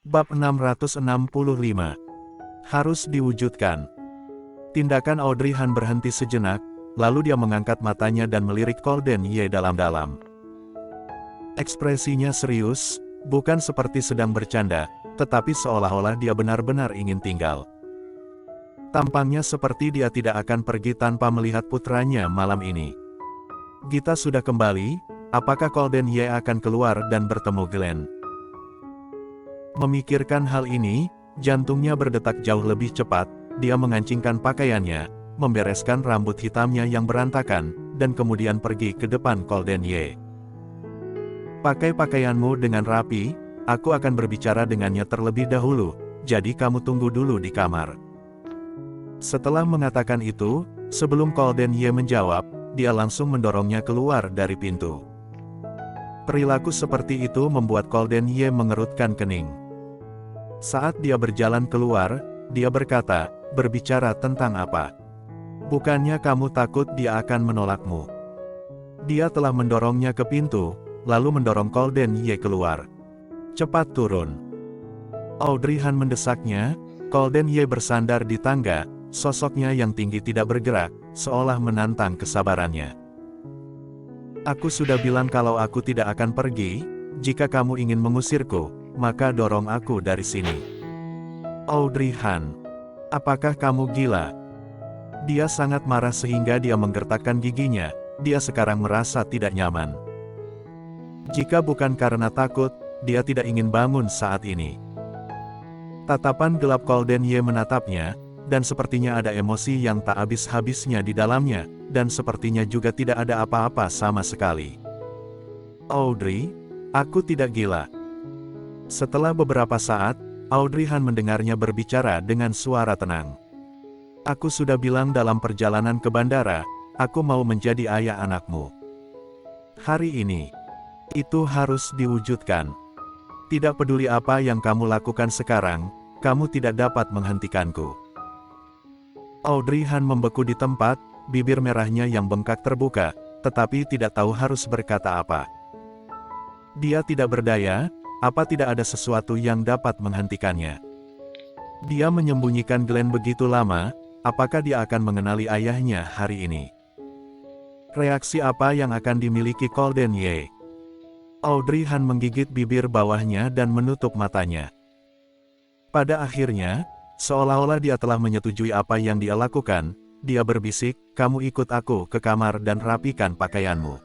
Bab 665. Harus diwujudkan. Tindakan Audrey Han berhenti sejenak, lalu dia mengangkat matanya dan melirik Golden Ye dalam-dalam. Ekspresinya serius, bukan seperti sedang bercanda, tetapi seolah-olah dia benar-benar ingin tinggal. Tampangnya seperti dia tidak akan pergi tanpa melihat putranya malam ini. Gita sudah kembali, apakah Golden Ye akan keluar dan bertemu Glenn? Memikirkan hal ini, jantungnya berdetak jauh lebih cepat, dia mengancingkan pakaiannya, membereskan rambut hitamnya yang berantakan, dan kemudian pergi ke depan Golden Ye. Pakai pakaianmu dengan rapi, aku akan berbicara dengannya terlebih dahulu, jadi kamu tunggu dulu di kamar. Setelah mengatakan itu, sebelum Golden Ye menjawab, dia langsung mendorongnya keluar dari pintu. Perilaku seperti itu membuat Golden Ye mengerutkan kening. Saat dia berjalan keluar, dia berkata, "Berbicara tentang apa? Bukannya kamu takut dia akan menolakmu?" Dia telah mendorongnya ke pintu, lalu mendorong Golden Ye keluar. "Cepat turun." Audrey Han mendesaknya. Golden Ye bersandar di tangga, sosoknya yang tinggi tidak bergerak, seolah menantang kesabarannya. "Aku sudah bilang kalau aku tidak akan pergi, jika kamu ingin mengusirku, maka dorong aku dari sini." "Audrey Han, apakah kamu gila?" Dia sangat marah sehingga dia menggertakkan giginya, dia sekarang merasa tidak nyaman. Jika bukan karena takut, dia tidak ingin bangun saat ini. Tatapan gelap Golden Ye menatapnya, dan sepertinya ada emosi yang tak habis-habisnya di dalamnya, dan sepertinya juga tidak ada apa-apa sama sekali. "Audrey, aku tidak gila." Setelah beberapa saat, Audrey Han mendengarnya berbicara dengan suara tenang. "Aku sudah bilang dalam perjalanan ke bandara, aku mau menjadi ayah anakmu. Hari ini, itu harus diwujudkan. Tidak peduli apa yang kamu lakukan sekarang, kamu tidak dapat menghentikanku." Audrey Han membeku di tempat, bibir merahnya yang bengkak terbuka, tetapi tidak tahu harus berkata apa. Dia tidak berdaya, apa tidak ada sesuatu yang dapat menghentikannya. Dia menyembunyikan Glenn begitu lama, apakah dia akan mengenali ayahnya hari ini? Reaksi apa yang akan dimiliki Golden Ye? Audrey Han menggigit bibir bawahnya dan menutup matanya. Pada akhirnya, seolah-olah dia telah menyetujui apa yang dia lakukan, dia berbisik, "Kamu ikut aku ke kamar dan rapikan pakaianmu."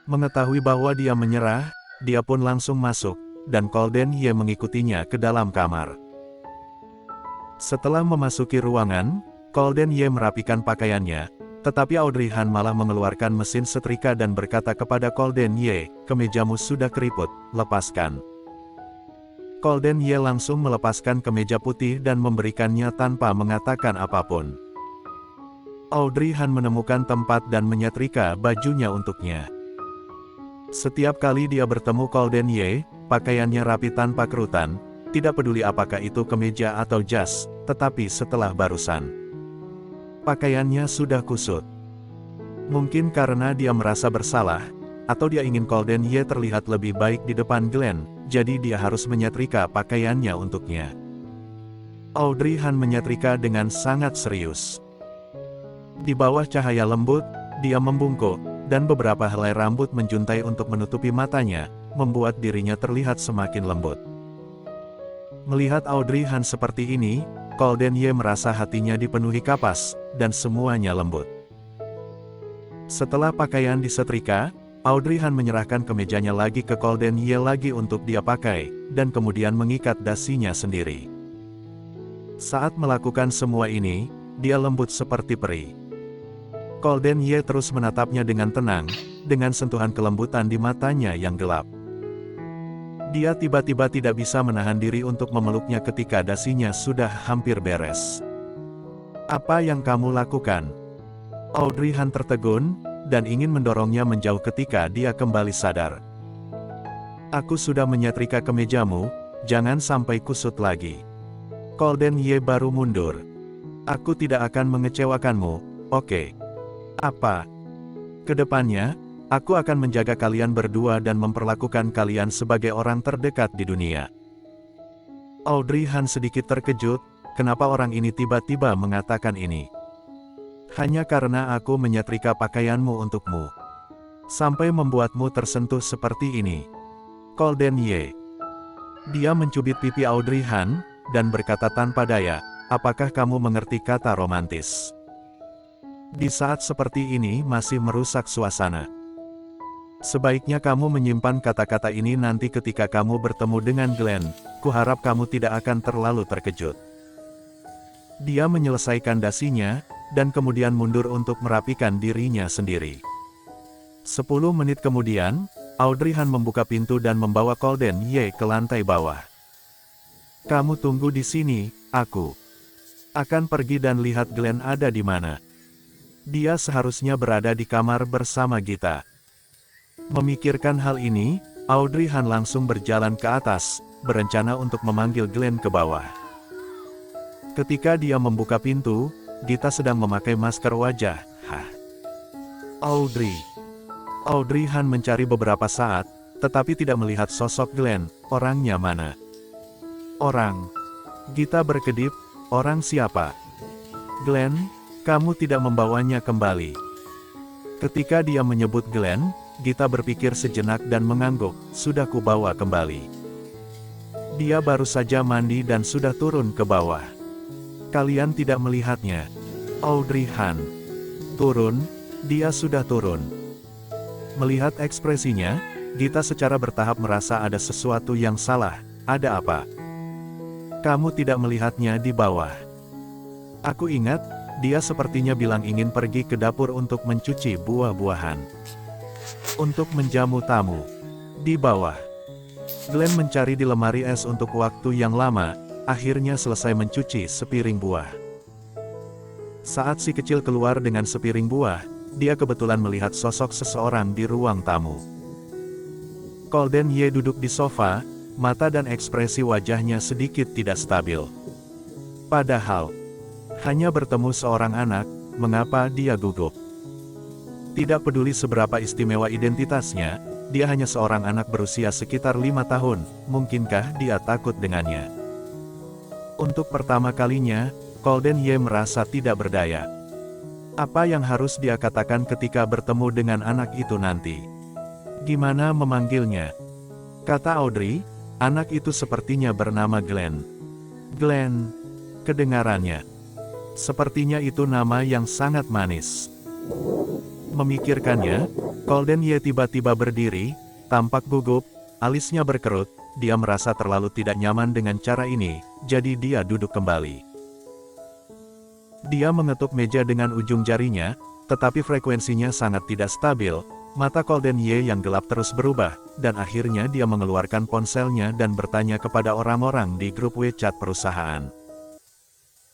Mengetahui bahwa dia menyerah, dia pun langsung masuk, dan Golden Ye mengikutinya ke dalam kamar. Setelah memasuki ruangan, Golden Ye merapikan pakaiannya, tetapi Audrey Han malah mengeluarkan mesin setrika dan berkata kepada Golden Ye, "Kemejamu sudah keriput, lepaskan." Golden Ye langsung melepaskan kemeja putih dan memberikannya tanpa mengatakan apapun. Audrey Han menemukan tempat dan menyetrika bajunya untuknya. Setiap kali dia bertemu Golden Ye, pakaiannya rapi tanpa kerutan, tidak peduli apakah itu kemeja atau jas, tetapi setelah barusan, pakaiannya sudah kusut. Mungkin karena dia merasa bersalah, atau dia ingin Golden Ye terlihat lebih baik di depan Glenn, jadi dia harus menyetrika pakaiannya untuknya. Audrey Han menyetrika dengan sangat serius. Di bawah cahaya lembut, dia membungkuk, dan beberapa helai rambut menjuntai untuk menutupi matanya, membuat dirinya terlihat semakin lembut. Melihat Audrey Han seperti ini, Golden Ye merasa hatinya dipenuhi kapas, dan semuanya lembut. Setelah pakaian disetrika, Audrey Han menyerahkan kemejanya lagi ke Golden Ye lagi untuk dia pakai, dan kemudian mengikat dasinya sendiri. Saat melakukan semua ini, dia lembut seperti peri. Golden Ye terus menatapnya dengan tenang, dengan sentuhan kelembutan di matanya yang gelap. Dia tiba-tiba tidak bisa menahan diri untuk memeluknya ketika dasinya sudah hampir beres. "Apa yang kamu lakukan?" Audrey Han tertegun, dan ingin mendorongnya menjauh ketika dia kembali sadar. "Aku sudah menyetrika kemejamu, jangan sampai kusut lagi." Golden Ye baru mundur. "Aku tidak akan mengecewakanmu, oke? Apa? Kedepannya, aku akan menjaga kalian berdua dan memperlakukan kalian sebagai orang terdekat di dunia. Audrey Han sedikit terkejut, kenapa orang ini tiba-tiba mengatakan ini? Hanya karena aku menyetrika pakaianmu untukmu. Sampai membuatmu tersentuh seperti ini. Golden Ye. Dia mencubit pipi Audrey Han, dan berkata tanpa daya, apakah kamu mengerti kata romantis? Di saat seperti ini masih merusak suasana. Sebaiknya kamu menyimpan kata-kata ini nanti ketika kamu bertemu dengan Glenn, kuharap kamu tidak akan terlalu terkejut. Dia menyelesaikan dasinya, dan kemudian mundur untuk merapikan dirinya sendiri. 10 menit kemudian, Audrey Han membuka pintu dan membawa Golden Ye ke lantai bawah. Kamu tunggu di sini, aku akan pergi dan lihat Glenn ada di mana. Dia seharusnya berada di kamar bersama Gita. Memikirkan hal ini, Audrey Han langsung berjalan ke atas, berencana untuk memanggil Glenn ke bawah. Ketika dia membuka pintu, Gita sedang memakai masker wajah. Audrey Han mencari beberapa saat, tetapi tidak melihat sosok Glenn. Orangnya mana? Orang. Gita berkedip, orang siapa? Glenn, kamu tidak membawanya kembali. Ketika dia menyebut Glenn, Gita berpikir sejenak dan mengangguk, sudah kubawa kembali. Dia baru saja mandi dan sudah turun ke bawah. Kalian tidak melihatnya. Audrey Han. Turun, dia sudah turun. Melihat ekspresinya, Gita secara bertahap merasa ada sesuatu yang salah. Ada apa? Kamu tidak melihatnya di bawah. Aku ingat, dia sepertinya bilang ingin pergi ke dapur untuk mencuci buah-buahan. Untuk menjamu tamu. Di bawah. Glenn mencari di lemari es untuk waktu yang lama, akhirnya selesai mencuci sepiring buah. Saat si kecil keluar dengan sepiring buah, dia kebetulan melihat sosok seseorang di ruang tamu. Golden Ye duduk di sofa, mata dan ekspresi wajahnya sedikit tidak stabil. Padahal, hanya bertemu seorang anak, mengapa dia gugup? Tidak peduli seberapa istimewa identitasnya, dia hanya seorang anak berusia sekitar 5 tahun, mungkinkah dia takut dengannya? Untuk pertama kalinya, Golden Ye merasa tidak berdaya. Apa yang harus dia katakan ketika bertemu dengan anak itu nanti? Gimana memanggilnya? Kata Audrey, anak itu sepertinya bernama Glenn. Glenn, kedengarannya. Sepertinya itu nama yang sangat manis. Memikirkannya, Golden Ye tiba-tiba berdiri, tampak gugup, alisnya berkerut, dia merasa terlalu tidak nyaman dengan cara ini, jadi dia duduk kembali. Dia mengetuk meja dengan ujung jarinya, tetapi frekuensinya sangat tidak stabil, mata Golden Ye yang gelap terus berubah, dan akhirnya dia mengeluarkan ponselnya dan bertanya kepada orang-orang di grup WeChat perusahaan.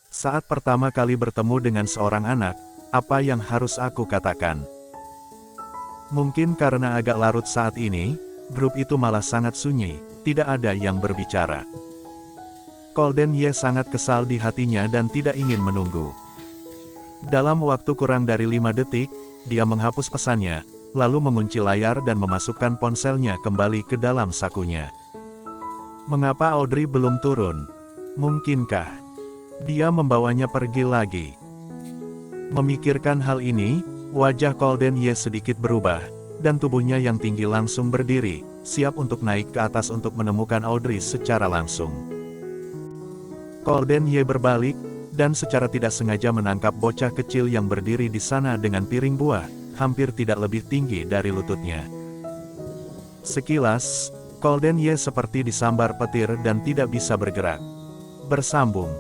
Saat pertama kali bertemu dengan seorang anak, apa yang harus aku katakan? Mungkin karena agak larut saat ini, grup itu malah sangat sunyi, tidak ada yang berbicara. Golden Ye sangat kesal di hatinya dan tidak ingin menunggu. Dalam waktu kurang dari 5 detik, dia menghapus pesannya, lalu mengunci layar dan memasukkan ponselnya kembali ke dalam sakunya. Mengapa Audrey belum turun? Mungkinkah dia membawanya pergi lagi? Memikirkan hal ini, wajah Golden Ye sedikit berubah, dan tubuhnya yang tinggi langsung berdiri, siap untuk naik ke atas untuk menemukan Audrey secara langsung. Golden Ye berbalik, dan secara tidak sengaja menangkap bocah kecil yang berdiri di sana dengan piring buah, hampir tidak lebih tinggi dari lututnya. Sekilas, Golden Ye seperti disambar petir dan tidak bisa bergerak. Bersambung.